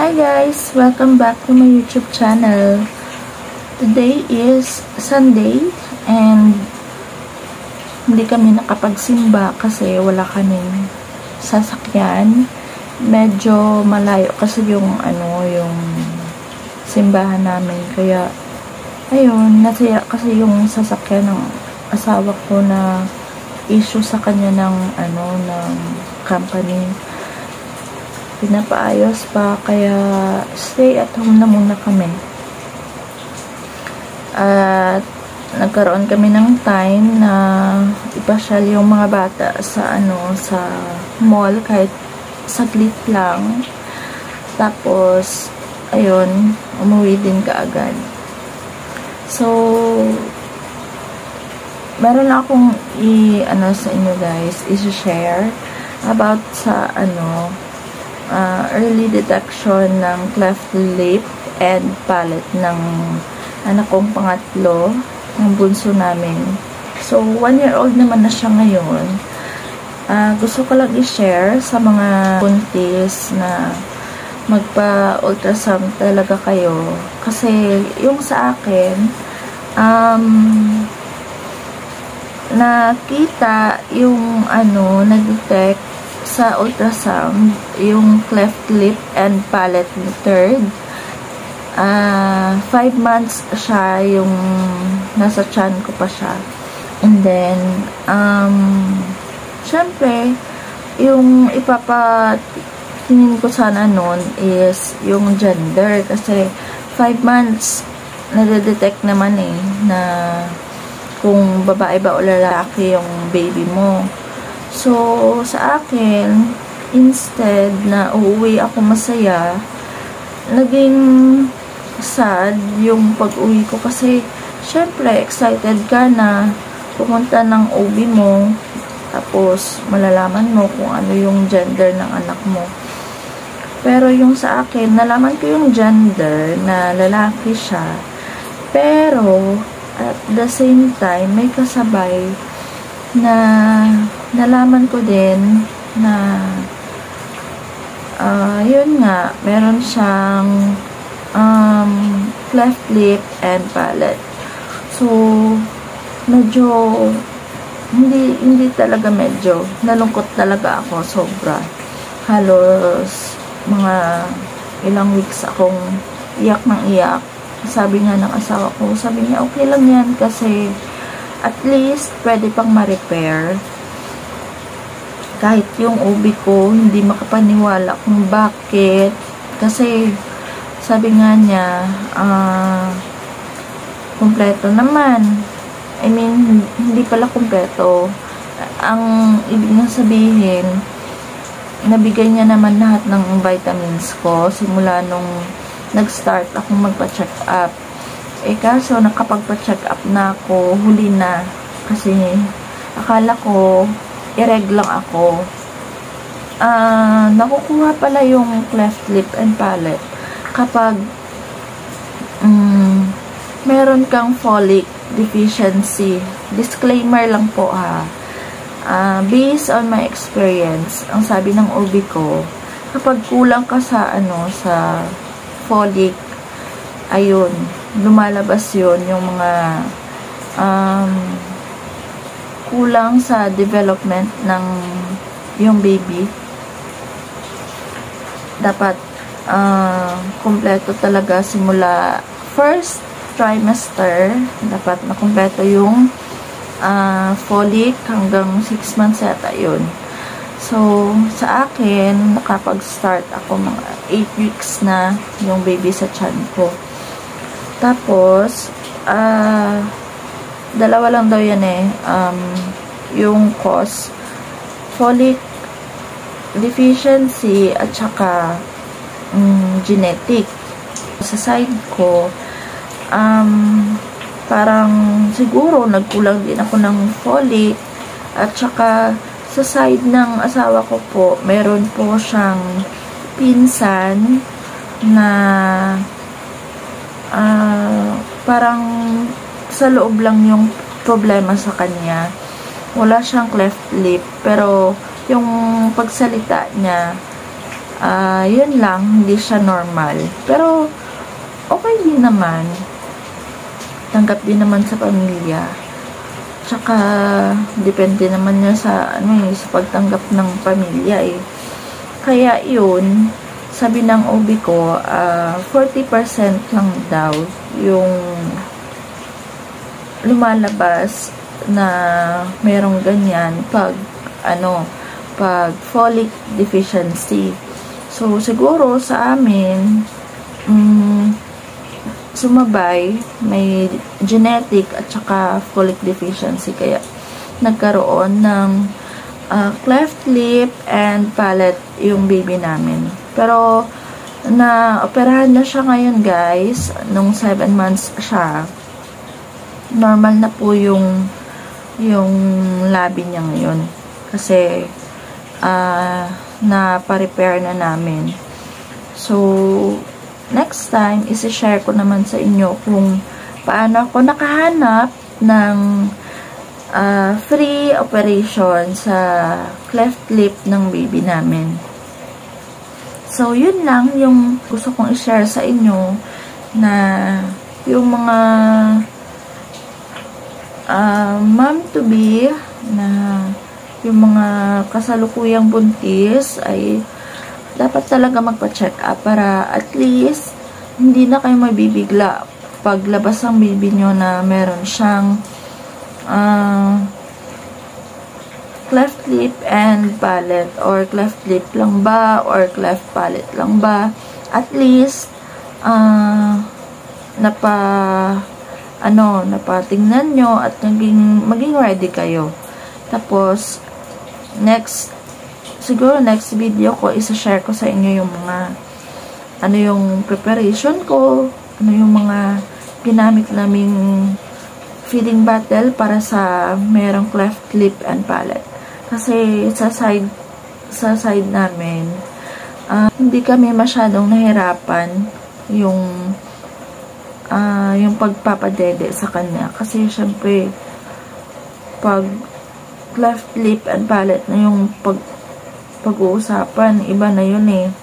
Hi guys! Welcome back to my YouTube channel. Today is Sunday and hindi kami nakapagsimba kasi wala kaming sasakyan. Medyo malayo kasi yung simbahan namin. Kaya ayun, nasira kasi yung sasakyan ng asawa ko na issue sa kanya ng company. Pinapaayos pa, kaya stay at home na muna kami. At nagkaroon kami ng time na ipasyal yung mga bata sa sa mall kahit saglit lang. Tapos ayun, umuwi din kaagad. So meron akong sa inyo guys, i-share about sa early detection ng cleft lip and palate ng anak kong pangatlo, ng bunso namin. So 1-year-old naman na siya ngayon. Gusto ko lang i-share sa mga buntis na magpa-ultrasound talaga kayo. Kasi yung sa akin, nakita yung na-detect sa ultrasound yung cleft lip and palate third. 5 months siya, yung nasa tiyan ko pa siya. And then syempre yung ipapatingin ko sana nun is yung gender, kasi 5 months nade-detect naman na kung babae ba o lalaki yung baby mo. So, sa akin, instead na uuwi ako masaya, naging sad yung pag-uwi ko kasi syempre excited ka na pumunta ng OB mo, tapos malalaman mo kung ano yung gender ng anak mo. Pero yung sa akin, nalaman ko yung gender na lalaki siya, pero at the same time, may kasabay na nalaman ko din na yun nga, meron siyang cleft lip and palate. So medyo hindi talaga, medyo nalungkot talaga ako sobra. Halos mga ilang weeks akong iyak ng iyak. Sabi nga ng asawa ko, sabi niya okay lang yan kasi at least pwede pang ma-repair. Kahit yung OB ko hindi makapaniwala kung bakit, kasi sabi nga niya kumpleto naman. I mean, hindi pala kumpleto. Ang ibig nang sabihin, nabigay niya naman lahat ng vitamins ko simula nung nag-start akong magpa-check up. Kaso nakapagpa-check up na ako, huli na. Kasi akala ko i-reg lang ako. Nakukuha pala yung cleft lip and palate kapag meron kang folic deficiency. Disclaimer lang po ha. Based on my experience, ang sabi ng OB ko, kapag kulang ka sa sa folic, ayun, lumalabas yun yung mga kulang sa development ng yung baby. Dapat kumpleto talaga simula first trimester, dapat na kumpleto yung folic hanggang 6 months yata yun. So sa akin, nakapag-start ako mga 8 weeks na yung baby sa tiyan ko. Tapos dalawa lang daw yan yung cause, folic deficiency at saka genetic. Sa side ko, parang siguro nagkulang din ako ng folic, at saka sa side ng asawa ko po, meron po siyang pinsan na parang sa loob lang yung problema sa kanya. Wala siyang cleft lip, pero yung pagsalita niya Yun lang, hindi siya normal. Pero, okay din naman. Tanggap din naman sa pamilya. Tsaka, depende naman niya sa, sa pagtanggap ng pamilya eh. Kaya yun, sabi ng OB ko, 40% lang daw yung lumalabas na merong ganyan pag folic deficiency. So, siguro sa amin, sumabay, may genetic at saka folic deficiency. Kaya, nagkaroon ng cleft lip and palate yung baby namin. Pero, na-operahan na siya ngayon, guys. Nung 7 months siya. Normal na po yung labi niya ngayon. Kasi, na-repair na namin. So, next time, isi-share ko naman sa inyo kung paano ako nakahanap ng free operation sa cleft lip ng baby namin. So, yun lang yung gusto kong i-share sa inyo na yung mga mom-to-be na yung mga kasalukuyang buntis ay dapat talaga magpa-check up para at least hindi na kayo mabibigla paglabas ang baby nyo na meron siyang cleft lip and palate, or cleft lip lang ba or cleft palate lang ba. At least napatingnan nyo at maging ready kayo. Tapos siguro next video ko, isa-share ko sa inyo yung mga yung preparation ko, yung mga ginamit naming feeding bottle para sa merong cleft lip and palate. Kasi sa side namin, hindi kami masyadong nahirapan yung pagpapadede sa kanya. Kasi syempre, pag cleft lip and palate na yung pag-uusapan, iba na yun eh.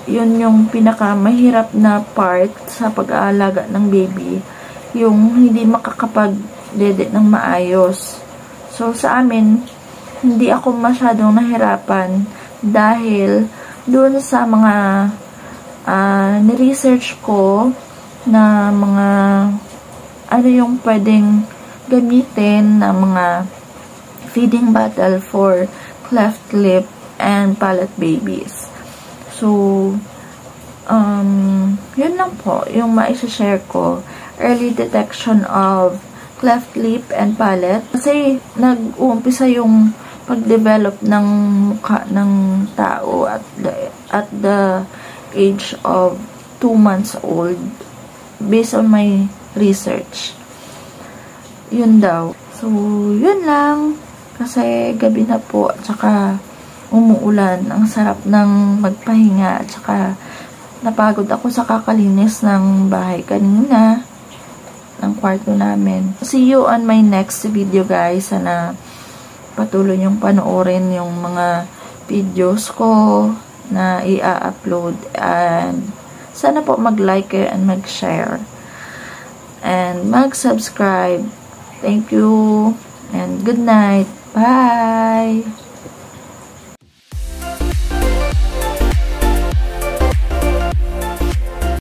Yun yung pinakamahirap na part sa pag-aalaga ng baby, yung hindi makakapag-dede ng maayos. So, sa amin, hindi ako masyadong nahirapan dahil doon sa mga ni-research ko na mga yung pwedeng gamitin na mga feeding bottle for cleft lip and palate babies. So, yun lang po yung ma-share ko. Early detection of cleft lip and palate. Kasi nag-uumpisa yung pag-develop ng mukha ng tao at the age of 2 months old based on my research. Yun daw. So, yun lang. Kasi gabi na po at saka umuulan. Ang sarap ng magpahinga at saka napagod ako sa kakalinis ng bahay kanina, ng kwarto namin. See you on my next video, guys. Sana patuloy niyong panoorin yung mga videos ko na i-upload, and sana po mag-like and mag-share and mag-subscribe. Thank you and good night. Bye!